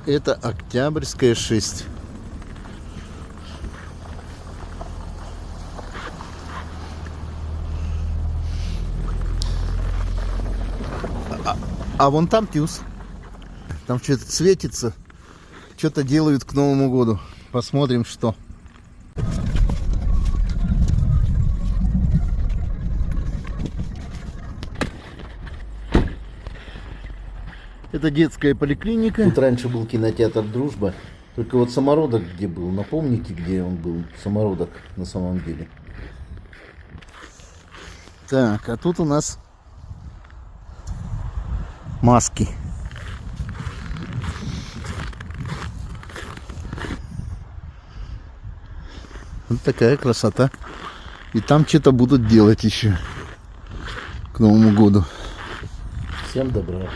Это Октябрьская 6. А вон там Тюз. Там что-то светится. Что-то делают к Новому году. Посмотрим, что. Это детская поликлиника. Тут раньше был кинотеатр «Дружба». Только вот самородок где был? Напомните, где он был? Самородок на самом деле. Так, а тут у нас маски. Вот такая красота. И там что-то будут делать еще к Новому году. Всем добра.